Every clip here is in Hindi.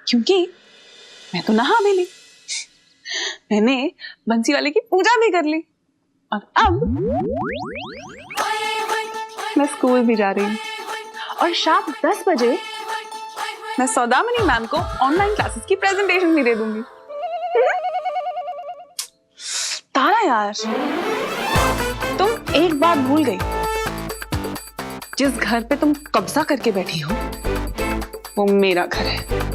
क्योंकि मैं तो नहा भी ली, मैंने बंसी वाले की पूजा भी कर ली और अब मैं स्कूल भी जा रही हूँ और शाम 10 बजे मैं सौदामिनी मैम को ऑनलाइन क्लासेस की प्रेजेंटेशन भी दे दूंगी। तारा यार, तुम एक बात भूल गई, जिस घर पे तुम कब्जा करके बैठी हो वो मेरा घर है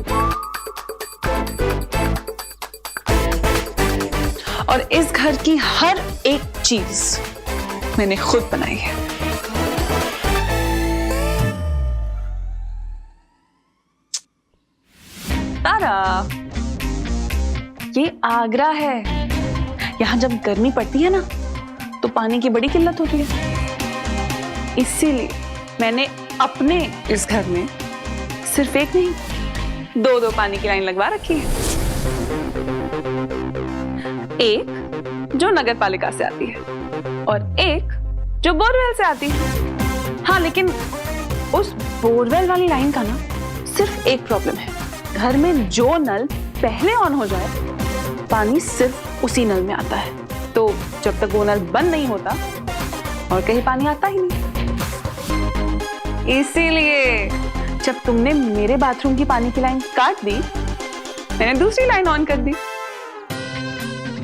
और इस घर की हर एक चीज मैंने खुद बनाई है। तारा, ये आगरा है, यहां जब गर्मी पड़ती है ना तो पानी की बड़ी किल्लत होती है, इसीलिए मैंने अपने इस घर में सिर्फ एक नहीं 2-2 पानी की लाइन लगवा रखी है। एक जो नगर पालिका से आती है और एक जो बोरवेल से आती है। हाँ, लेकिन उस बोरवेल वाली लाइन का ना सिर्फ एक प्रॉब्लम है, घर में जो नल पहले ऑन हो जाए पानी सिर्फ उसी नल में आता है, तो जब तक वो नल बंद नहीं होता और कहीं पानी आता ही नहीं। इसीलिए जब तुमने मेरे बाथरूम की पानी की लाइन काट दी, मैंने दूसरी लाइन ऑन कर दी,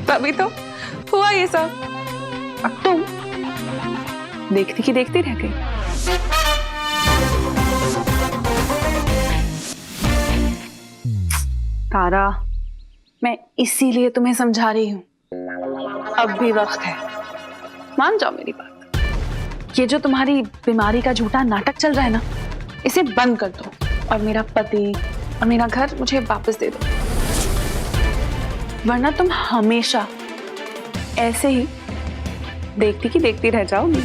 तभी तो हुआ ये सब। अब तुम देखती की देखती रह गई। तारा, मैं इसीलिए तुम्हें समझा रही हूं, अब भी वक्त है, मान जाओ मेरी बात। ये जो तुम्हारी बीमारी का झूठा नाटक चल रहा है ना, इसे बंद कर दो और मेरा पति और मेरा घर मुझे वापस दे दो, वरना तुम हमेशा ऐसे ही देखती की देखती रह जाओगी।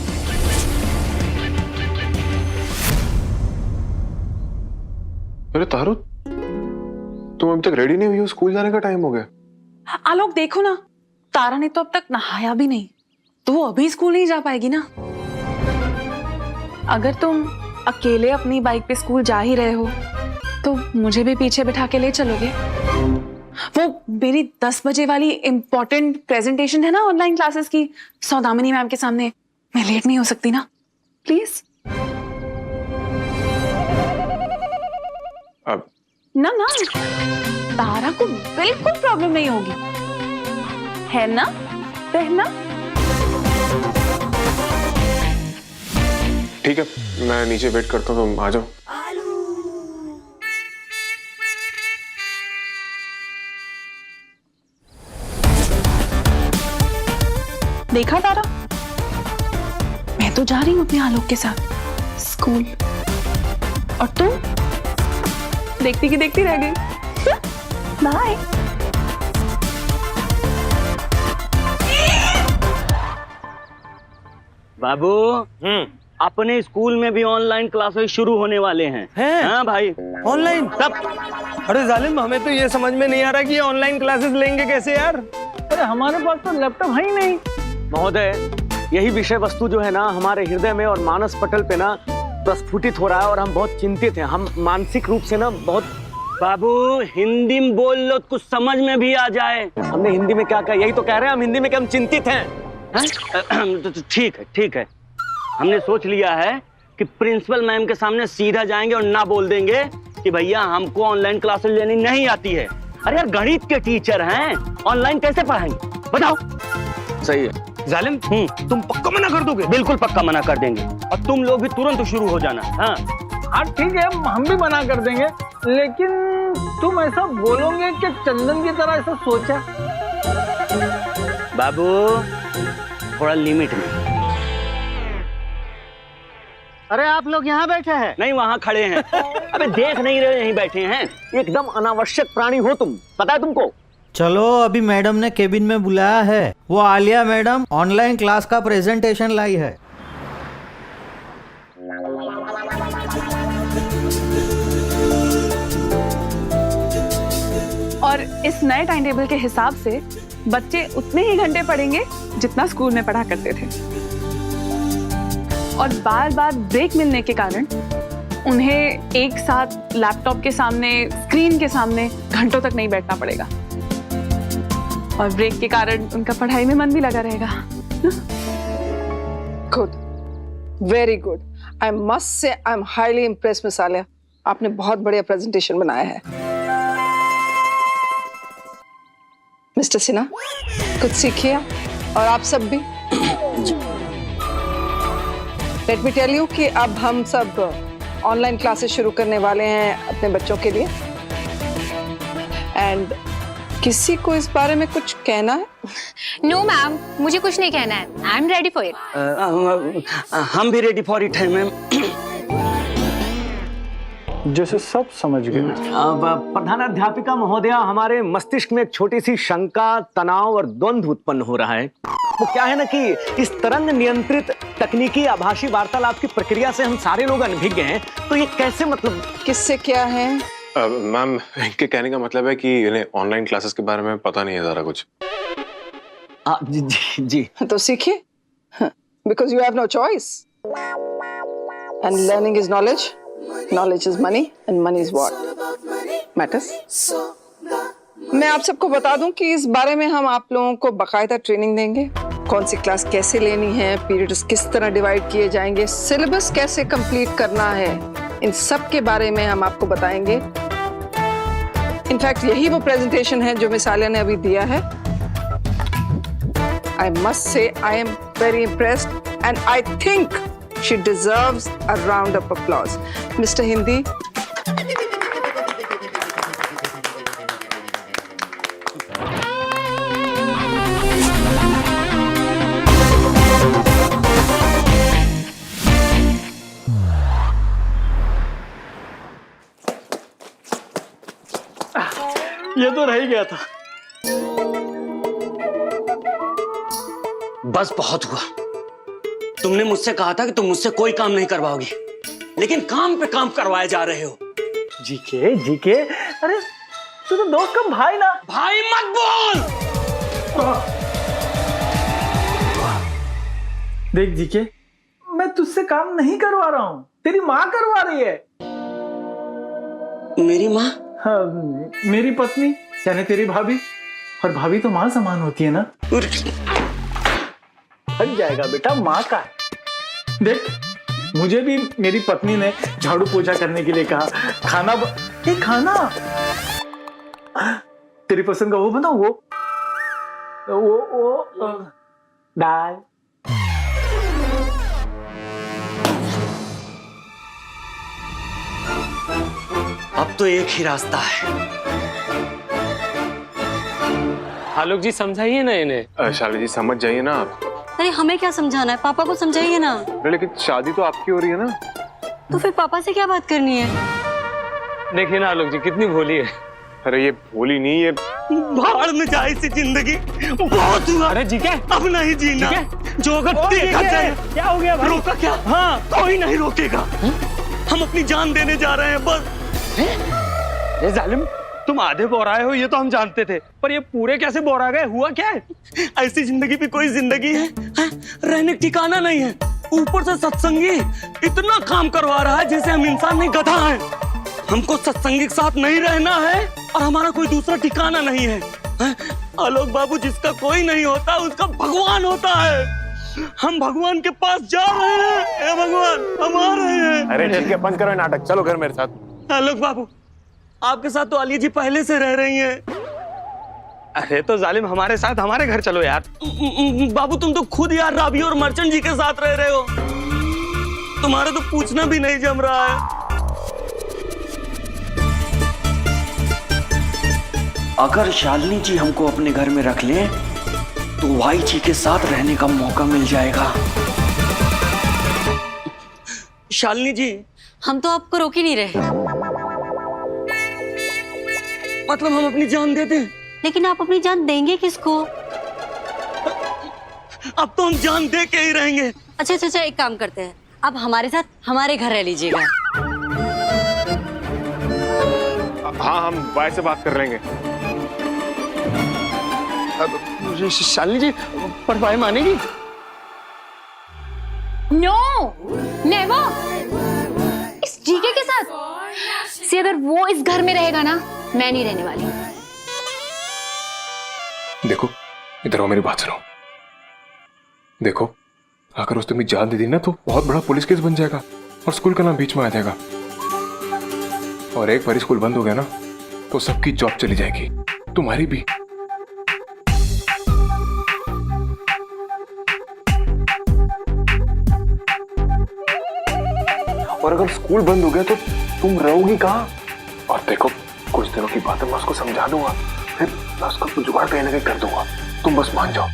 अरे तारू, तुम अभी तक रेडी नहीं हुई हो? स्कूल जाने का टाइम हो गया। आलोक देखो ना, तारा ने तो अब तक नहाया भी नहीं, तो वो अभी स्कूल नहीं जा पाएगी ना। अगर तुम अकेले अपनी बाइक पे स्कूल जा ही रहे हो तो मुझे भी पीछे बिठा के ले चलोगे? वो मेरी 10 बजे वाली इंपॉर्टेंट प्रेजेंटेशन है ना ऑनलाइन क्लासेस की, सौदामिनी मैम के सामने, मैं लेट नहीं हो सकती ना, प्लीज। अब ना ना, तारा को बिल्कुल प्रॉब्लम नहीं होगी, है ना बहना? ठीक है, मैं नीचे वेट करता हूँ, तुम आ जाओ। देखा तारा, मैं तो जा रही हूँ अपने आलोक के साथ स्कूल और तुम देखती की देखती रह गई। बाय। बाबू, अपने स्कूल में भी ऑनलाइन क्लासेस शुरू होने वाले हैं। हाँ भाई, ऑनलाइन सब। अरे जालिम, हमें तो ये समझ में नहीं आ रहा कि ये ऑनलाइन क्लासेस लेंगे कैसे यार। अरे हमारे पास तो लैपटॉप है ही नहीं। महोदय, यही विषय वस्तु जो है ना हमारे हृदय में और मानस पटल पे ना प्रस्फुटित हो रहा है और हम बहुत चिंतित हैं। हम मानसिक रूप से ना बहुत। बाबू, हिंदी में बोल लो, कुछ समझ में भी आ जाए। हमने हिंदी में क्या कहा? यही तो कह रहे हैं हम हिंदी में कि हम चिंतित हैं। तो ठीक है, ठीक है। हमने सोच लिया है कि प्रिंसिपल मैम के सामने सीधा जाएंगे और ना बोल देंगे कि भैया हमको ऑनलाइन क्लासेस लेनी नहीं आती है। अरे यार, गणित के टीचर हैं, ऑनलाइन कैसे पढ़ाएंगे बताओ? सही है जालिम, तुम पक्का मना कर दोगे? बिल्कुल पक्का मना कर देंगे और तुम लोग भी तुरंत शुरू हो जाना। हाँ हाँ ठीक है, हम भी मना कर देंगे, लेकिन तुम ऐसा बोलोगे कि चंदन की तरह ऐसा सोचा? बाबू, थोड़ा लिमिट में। अरे आप लोग यहाँ बैठे हैं? नहीं, वहाँ खड़े हैं। अबे देख नहीं रहे, यहीं बैठे हैं। एकदम अनावश्यक प्राणी हो तुम, पता है तुमको? चलो, अभी मैडम ने केबिन में बुलाया है, वो आलिया मैडम ऑनलाइन क्लास का प्रेजेंटेशन लाई है। और इस नए टाइम टेबल के हिसाब से बच्चे उतने ही घंटे पढ़ेंगे जितना स्कूल में पढ़ा करते थे, और बार बार ब्रेक मिलने के कारण उन्हें एक साथ लैपटॉप के सामने, स्क्रीन के सामने घंटों तक नहीं बैठना पड़ेगा और ब्रेक के कारण उनका पढ़ाई में मन भी लगा रहेगा। Good, very good. I must say I am highly impress miss Alia, आपने बहुत बढ़िया प्रेजेंटेशन बनाया है। मिस्टर सिन्हा, कुछ सीखिए और आप सब भी। लेट मी टेल यू कि अब हम सब ऑनलाइन क्लासेस शुरू करने वाले हैं अपने बच्चों के लिए। एंड किसी को इस बारे में कुछ कहना है? नो मैम, मुझे कुछ नहीं कहना है। I am ready for it. हम भी रेडी फॉर इट है मैम। जैसे सब समझ गए। प्रधानाध्यापिका महोदया, हमारे मस्तिष्क में एक छोटी सी शंका, तनाव और द्वंद्व उत्पन्न हो रहा है। वो क्या है ना कि इस तरंग नियंत्रित तकनीकी आभासी वार्तालाप की प्रक्रिया से हम सारे लोग अनभिज्ञ हैं, तो ये कैसे, मतलब किससे क्या है? मैम, इनके कहने का मतलब है कि इन्हें ऑनलाइन क्लासेस के बारे में पता नहीं है ज़रा कुछ। जी जी जी। तो सीखिए, because you have no choice. And learning is knowledge, knowledge is money and money is what matters. मैं आप सबको बता दूं कि इस बारे में हम आप लोगों को बाकायदा ट्रेनिंग देंगे। कौन सी क्लास कैसे लेनी है, पीरियड्स किस तरह डिवाइड किए जाएंगे, सिलेबस कैसे कंप्लीट करना है, इन सब के बारे में हम आपको बताएंगे। इनफैक्ट यही वो प्रेजेंटेशन है जो मिस आलिया ने अभी दिया है। I must say I am very impressed and I think she deserves a round of applause. Mr. Hindi. ये तो रह ही गया था। बस बहुत हुआ। तुमने मुझसे कहा था कि तुम मुझसे कोई काम नहीं करवाओगी, लेकिन काम पे काम करवाए जा रहे हो। जीके जीके, अरे तू तो दोस्त कम भाई ना। भाई मत बोल। देख जीके, मैं तुझसे काम नहीं करवा रहा हूँ, तेरी माँ करवा रही है। मेरी माँ? हाँ, मेरी पत्नी यानी तेरी भाभी। और भाभी तो माँ समान होती है ना। हट जाएगा बेटा, माँ का है। देख, मुझे भी मेरी पत्नी ने झाड़ू पोछा करने के लिए कहा, खाना तेरी पसंद का वो बनाओ, वो दाल। अब तो एक ही रास्ता है। आलोक जी समझाइए ना इन्हें। शाली जी समझ जाइए ना आप। अरे हमें क्या समझाना है, पापा को समझाइए ना। लेकिन शादी तो आपकी हो रही है ना। तो फिर पापा से क्या बात करनी है? देखिए ना आलोक जी कितनी भोली है। अरे ये भोली नहीं, ये भाड़ में जाए सी जिंदगी, बहुत हुआ। अरे जी क्या, अब नहीं जीना। जो अगर देखा जाए। क्या हो गया भाई? रोका क्या? हाँ, कोई नहीं रोकेगा। हम अपनी जान देने जा रहे हैं बस। ये जालिम, तुम आधे बोराए हो ये तो हम जानते थे, पर ये पूरे कैसे बोरा गए? हुआ क्या है? ऐसी जिंदगी भी कोई जिंदगी है? रहने ठिकाना नहीं है, ऊपर से सत्संगी इतना काम करवा रहा है जैसे हम इंसान नहीं गधा हैं। हमको सत्संगी के साथ नहीं रहना है और हमारा कोई दूसरा ठिकाना नहीं है। आलोक बाबू, जिसका कोई नहीं होता उसका भगवान होता है। हम भगवान के पास जा रहे हैं। हे भगवान, हम आ रहे हैं। अरे ठीक है, बंद करो नाटक, चलो घर मेरे साथ। आलोक बाबू, आपके साथ तो आलिया जी पहले से रह रही हैं। अरे तो जालिम, हमारे साथ हमारे घर चलो यार। बाबू, तुम तो खुद यार राबी और मर्चेंट जी के साथ रह रहे हो। तुम्हारा तो पूछना भी नहीं जम रहा है। अगर शालिनी जी हमको अपने घर में रख लें तो वाई जी के साथ रहने का मौका मिल जाएगा। शालिनी जी, हम तो आपको रोक ही नहीं रहे। मतलब हम अपनी जान देते हैं? लेकिन आप अपनी जान देंगे किसको? अब तो हम जान दे के ही रहेंगे। अच्छा, एक काम करते हैं, आप हमारे साथ हमारे घर रह लीजिएगा। हाँ, हम भाई से बात कर लेंगे। शालिनी जी, पर भाई मानेगी? No, never. इस जीके के सी अगर वो इस घर में रहेगा ना, मैं नहीं रहने वाली। देखो इधर आओ, मेरी बात सुनो। देखो अगर उस तुम्हें जान दे दी ना तो बहुत बड़ा पुलिस केस बन जाएगा और स्कूल का नाम बीच में आ जाएगा। और एक बार स्कूल बंद हो गया ना तो सबकी जॉब चली जाएगी, तुम्हारी भी। और अगर स्कूल बंद हो गया तो तुम रहोगी कहाँ? और देखो कुछ दिनों की बात है, मैं उसको समझा दूंगा, फिर मैं उसको जुगाड़ कहीं ना कहीं कर दूंगा, तुम बस मान जाओ।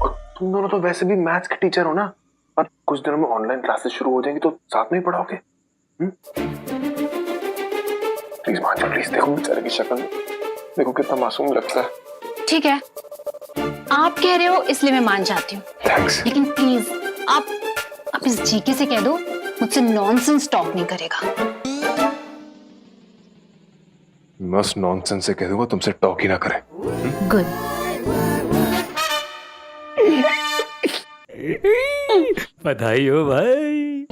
और तुम दोनों तो वैसे भी मैथ्स के टीचर हो ना, और कुछ दिनों में ऑनलाइन क्लासेस शुरू हो जाएंगी तो साथ में ही पढ़ाओगे। प्लीज मान जाओ, प्लीज। देखो बेचारे की शक्ल देखो कितना मासूम लगता है। ठीक है, आप कह रहे हो इसलिए मैं मान जाती हूँ। थैंक्स। लेकिन प्लीज आप इस जीके से कह दो मुझसे नॉनसेंस टॉक नहीं करेगा। मैं उस नॉनसेंस से कह दूंगा तुमसे टॉक ही ना करे। गुड। बधाई हो भाई।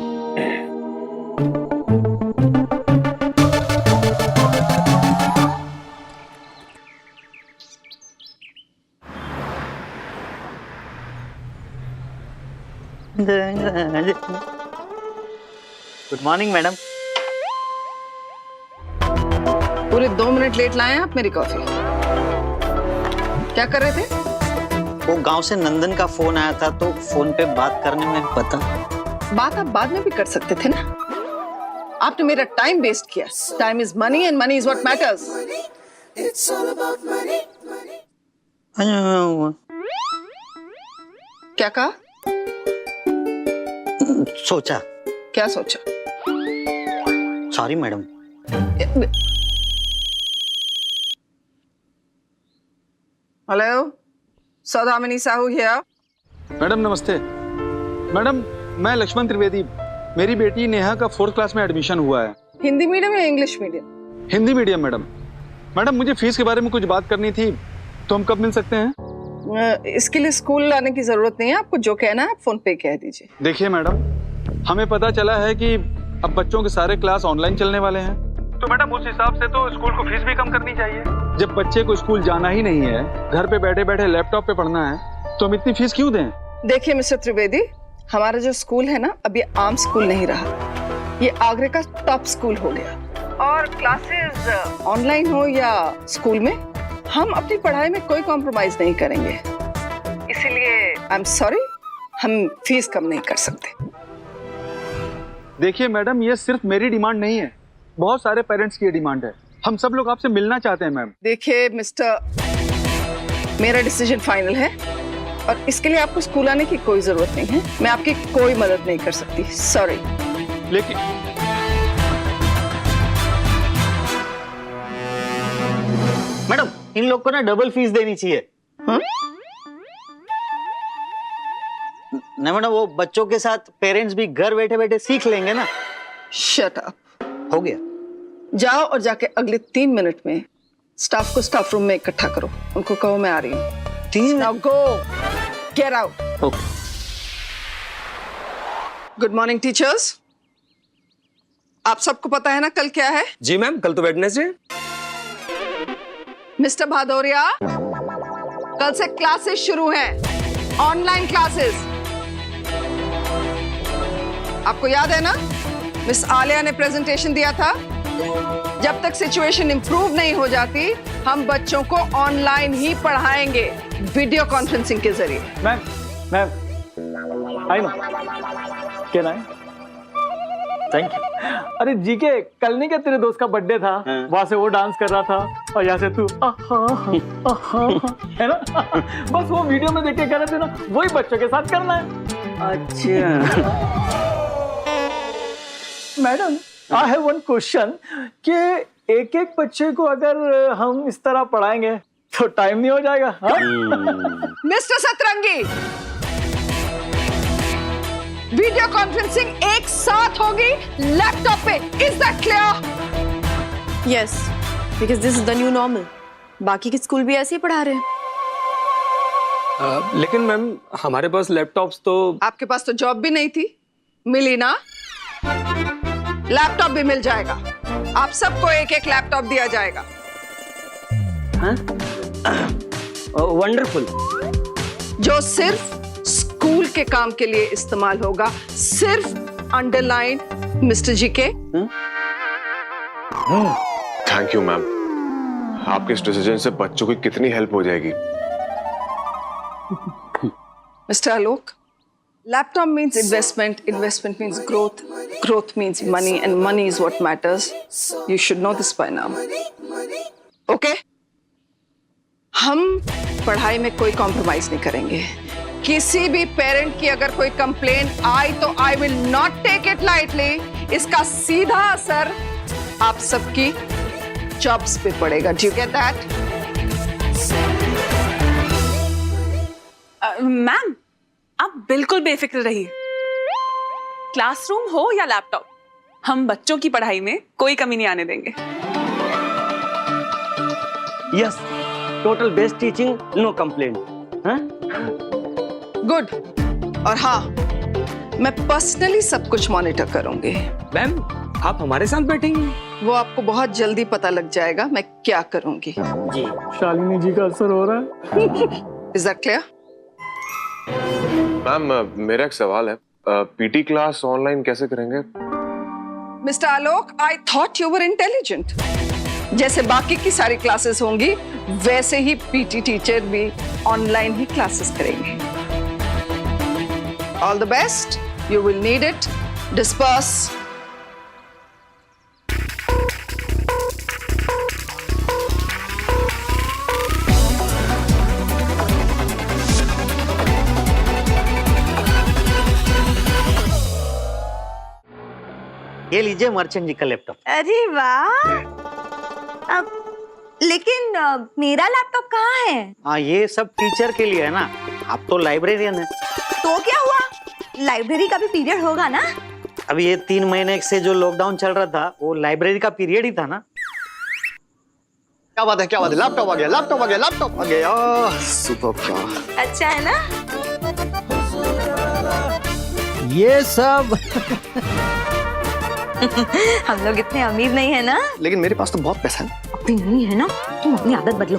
Good morning madam. पूरे 2 मिनट लेट लाए हैं आप मेरी कॉफी। क्या कर रहे थे? वो गांव से नंदन का फोन आया था तो फोन पे बात करने में पता। बात आप बाद में भी कर सकते थे ना। आपने मेरा टाइम वेस्ट किया। Time is money and money is what matters. क्या कहा? सोचा। क्या सोचा? Sorry madam. Hello, Saudamini Sahu here. Madam नमस्ते। मैडम मैं लक्ष्मण त्रिवेदी, मेरी बेटी नेहा का 4th क्लास में एडमिशन हुआ है। हिंदी मीडियम या English medium? Hindi medium madam. Madam मुझे फीस के बारे में कुछ बात करनी थी, तो हम कब मिल सकते हैं? इसके लिए स्कूल आने की जरूरत नहीं है। आपको जो कहना है आप फोन पे कह दीजिए। देखिए मैडम, हमें पता चला है कि अब बच्चों के सारे क्लास ऑनलाइन चलने वाले हैं, तो मैडम उस हिसाब से तो स्कूल को फीस भी कम करनी चाहिए। जब बच्चे को स्कूल जाना ही नहीं है, घर पे बैठे बैठे लैपटॉप पे पढ़ना है, तो हम इतनी फीस क्यों दें? देखिए मिस्टर त्रिवेदी, हमारा जो स्कूल है ना, अब ये आम स्कूल नहीं रहा। ये आगरे का टॉप स्कूल हो गया। और क्लासेस ऑनलाइन हो या स्कूल में, हम अपनी पढ़ाई में कोई कॉम्प्रोमाइज नहीं करेंगे। इसीलिए आई एम सॉरी, हम फीस कम नहीं कर सकते। देखिए मैडम, ये सिर्फ मेरी डिमांड नहीं है, बहुत सारे पेरेंट्स की डिमांड है। हम सब लोग आपसे मिलना चाहते हैं मैम। देखिए मिस्टर, मेरा डिसीजन फाइनल है और इसके लिए आपको स्कूल आने की कोई जरूरत नहीं है। मैं आपकी कोई मदद नहीं कर सकती, सॉरी। लेकिन मैडम इन लोग को ना डबल फीस देनी चाहिए। नहीं मैडम, वो बच्चों के साथ पेरेंट्स भी घर बैठे बैठे सीख लेंगे ना। Shut up. हो गया। जाओ और जाके अगले 3 मिनट में स्टाफ को स्टाफ रूम में इकट्ठा करो। उनको कहो मैं आ रही हूँ। 3 now go, get out. Okay. Good morning teachers. आप सबको पता है ना कल क्या है? जी मैम, कल तो वेडनेसडे। मिस्टर भादौरिया, कल से क्लासेस शुरू हैं, ऑनलाइन क्लासेस। आपको याद है ना, मिस आलिया ने प्रेजेंटेशन दिया था, जब तक सिचुएशन इंप्रूव नहीं हो जाती हम बच्चों को ऑनलाइन ही पढ़ाएंगे, वीडियो कॉन्फ्रेंसिंग के जरिए। Ma'am I know, can I? Thank you. अरे जीके, कल नहीं क्या तेरे दोस्त का बर्थडे था? वहां से वो डांस कर रहा था और यहाँ से तू है ना? बस वो वीडियो में देख के कर रहे थे ना, वही बच्चों के साथ करना है। अच्छा madam, I have one question कि एक बच्चे को अगर हम इस तरह पढ़ाएंगे तो टाइम नहीं हो जाएगा? मिस्टर सतरंगी, वीडियो कॉन्फ्रेंसिंग एक साथ होगी लैपटॉप पे। Is that clear? Yes, because this is the new normal. बाकी के स्कूल भी ऐसे ही पढ़ा रहे हैं। लेकिन मैम हमारे पास लैपटॉप्स तो। आपके पास तो जॉब भी नहीं थी, मिली ना? लैपटॉप भी मिल जाएगा। आप सबको एक एक लैपटॉप दिया जाएगा। वंडरफुल। जो सिर्फ स्कूल के काम के लिए इस्तेमाल होगा। सिर्फ अंडरलाइन मिस्टर जी के। थैंक यू मैम, आपके इस डिसीजन से बच्चों की कितनी हेल्प हो जाएगी। Mr. Alok, laptop means investment, investment means growth, growth means money, and money is what matters. You should know this by now. Okay? हम पढ़ाई में कोई कॉम्प्रोमाइज नहीं करेंगे। किसी भी पेरेंट की अगर कोई कंप्लेन आई तो I will not take it lightly. इसका सीधा असर आप सबकी जॉब्स पे पड़ेगा। Do you get that? Ma'am, आप बिल्कुल बेफिक्र रहिए। क्लासरूम हो या लैपटॉप, हम बच्चों की पढ़ाई में कोई कमी नहीं आने देंगे। Yes, total best teaching, no complaint. Good. और हाँ, मैं पर्सनली सब कुछ मॉनिटर करूंगी। मैम, आप हमारे साथ बैठेंगी? वो आपको बहुत जल्दी पता लग जाएगा मैं क्या करूंगी। जी। शालिनी जी का असर हो रहा है। Is that clear? मैम, मेरा एक सवाल है, पीटी क्लास ऑनलाइन कैसे करेंगे? Mister Alok, I thought you were intelligent. जैसे बाकी की सारी क्लासेस होंगी वैसे ही पीटी टीचर भी ऑनलाइन ही क्लासेस करेंगे। All the best, you will need it. Disperse. ये लीजिए मर्चेंट जी का लैपटॉप। अरे वाह। लेकिन मेरा लैपटॉप कहाँ है? हाँ, ये सब टीचर के लिए है ना, आप तो लाइब्रेरियन है। तो क्या हुआ, लाइब्रेरी का भी पीरियड होगा ना? अभी ये 3 महीने से जो लॉकडाउन चल रहा था वो लाइब्रेरी का पीरियड ही था ना। क्या बात है, क्या बात है, लैपटॉप आ गया, लैपटॉप आ गया, लैपटॉप आ गया। सुपर। अच्छा है ना? ये सब हम लोग इतने अमीर नहीं है ना। लेकिन मेरे पास तो बहुत पैसा है। अपनी नहीं है ना, तुम अपनी आदत बदलो।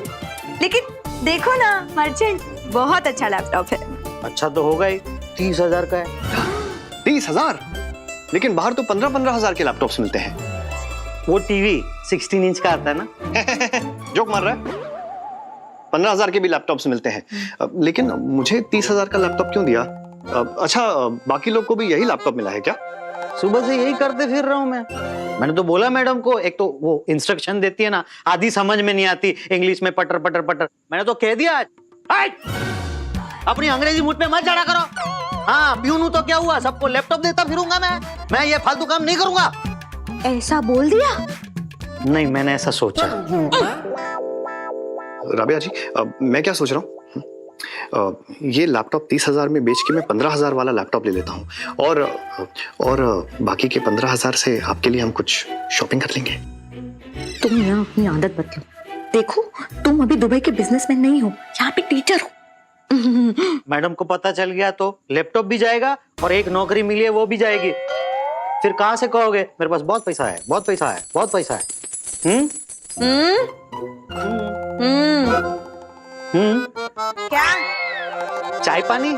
लेकिन देखो ना मर्चेंट, बहुत अच्छा लैपटॉप है। अच्छा तो होगा ही, 30,000 का है। 30,000? लेकिन बाहर तो 15-15 हजार के लैपटॉप्स मिलते हैं। वो टीवी 16 इंच का आता है ना। जोक मार रहा है? 15,000 के भी लैपटॉप्स मिलते हैं। लेकिन मुझे 30,000 का लैपटॉप क्यों दिया? अच्छा, बाकी लोग को भी यही लैपटॉप मिला है क्या? सुबह से यही करते फिर रहा हूँ मैंने तो बोला मैडम को, एक तो वो इंस्ट्रक्शन देती है ना, आधी समझ में नहीं आती, इंग्लिश में पटर पटर पटर। मैंने तो कह दिया आज, अपनी अंग्रेजी मुझ पे मत चढ़ा करो। हाँ, प्यून हूं तो क्या हुआ, सबको लैपटॉप देता फिरूंगा मैं ये फालतू काम नहीं करूंगा। ऐसा बोल दिया? नहीं, मैंने ऐसा सोचा। राबिया जी, मैं क्या सोच रहा हूँ, ये लैपटॉप 30,000 में बेच के मैं 15,000 वाला लैपटॉप ले लेता हूँ और बाकी के 15,000 से आपके लिए हम कुछ शॉपिंग कर लेंगे। तुम ना अपनी आदत बदलो। देखो, तुम अभी दुबई के बिजनेसमैन नहीं हो, यहाँ पे टीचर हो। मैडम को पता चल गया तो लैपटॉप भी जाएगा और एक नौकरी मिली है वो भी जाएगी। फिर कहाँ से कहोगे मेरे पास बहुत पैसा है, बहुत पैसा है, बहुत पैसा है। क्या? चाय पानी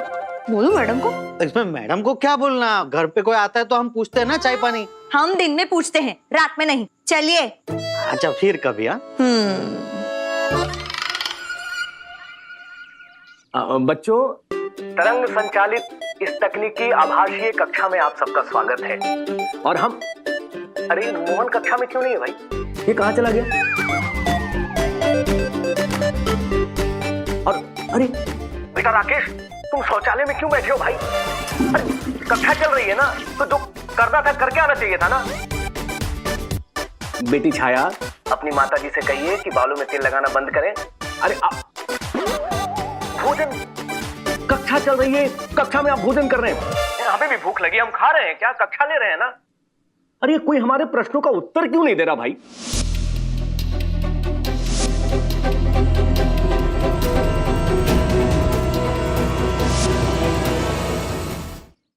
बोलो मैडम को। इसमें मैडम को क्या बोलना, घर पे कोई आता है तो हम पूछते हैं ना चाय पानी। हम दिन में पूछते हैं, रात में नहीं। चलिए। अच्छा, फिर कभी। बच्चों, तरंग संचालित इस तकनीकी आभासीय कक्षा में आप सबका स्वागत है। और हम, अरे मोहन कक्षा में क्यों नहीं है भाई, ये कहाँ चला गया? और अरे बेटा राकेश, तुम शौचालय में क्यों बैठे हो भाई? अरे कक्षा चल रही है ना, तो जो करना था करके आना चाहिए था ना। बेटी छाया, अपनी माता जी से कहिए कि बालों में तेल लगाना बंद करें। अरे भोजन, कक्षा चल रही है, कक्षा में आप भोजन कर रहे हैं। हमें भी भूख लगी, हम खा रहे हैं क्या, कक्षा ले रहे हैं ना। अरे कोई हमारे प्रश्नों का उत्तर क्यों नहीं दे रहा भाई?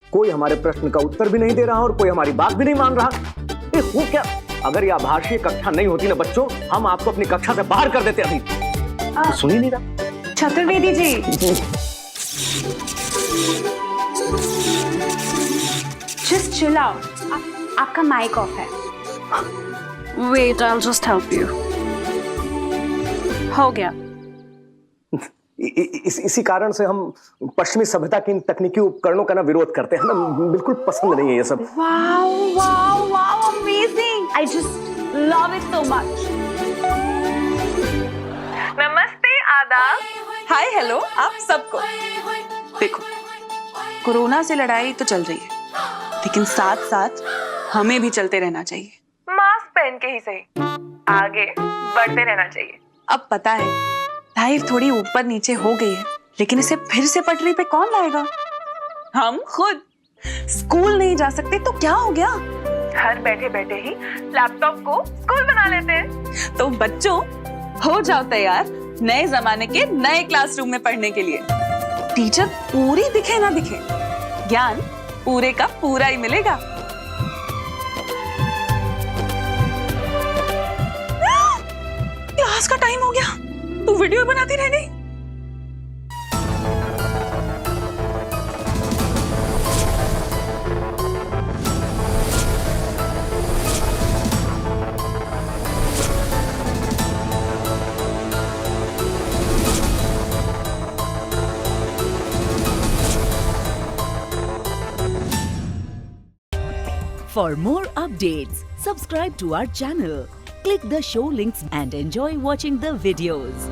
कोई हमारे प्रश्न का उत्तर भी नहीं दे रहा और कोई हमारी बात भी नहीं मान रहा। ये हो क्या? अगर ये आभासीय कक्षा नहीं होती ना बच्चों, हम आपको अपनी कक्षा से बाहर कर देते अभी। सुनी नहीं रहा? Chaturvedi ji, just chill out. आपका माइक ऑफ है। Wait, I will just help you. हो गया। इसी कारण से हम पश्चिमी सभ्यता के इन तकनीकी उपकरणों का ना विरोध करते हैं। हमें बिल्कुल पसंद नहीं है ये सब। Wow wow wow, amazing! I just love it so much. नमस्ते, आदाब, हाय, हेलो आप सबको। देखो, कोरोना से लड़ाई तो चल रही है, लेकिन साथ साथ हमें भी चलते रहना चाहिए। मास्क पहन के ही सही, आगे बढ़ते रहना चाहिए। अब पता है लाइफ थोड़ी ऊपर नीचे हो गई है, लेकिन इसे फिर से पटरी पे कौन लाएगा? हम खुद। स्कूल नहीं जा सकते तो क्या हो गया, घर बैठे बैठे ही लैपटॉप को स्कूल बना लेते हैं। तो बच्चों, हो जाओ तैयार नए जमाने के नए क्लासरूम में पढ़ने के लिए। टीचर पूरी दिखे ना दिखे, ज्ञान पूरे का पूरा ही मिलेगा। क्लास का टाइम हो गया, तू वीडियो बनाती रह गई। For more updates, subscribe to our channel, click the show links and enjoy watching the videos.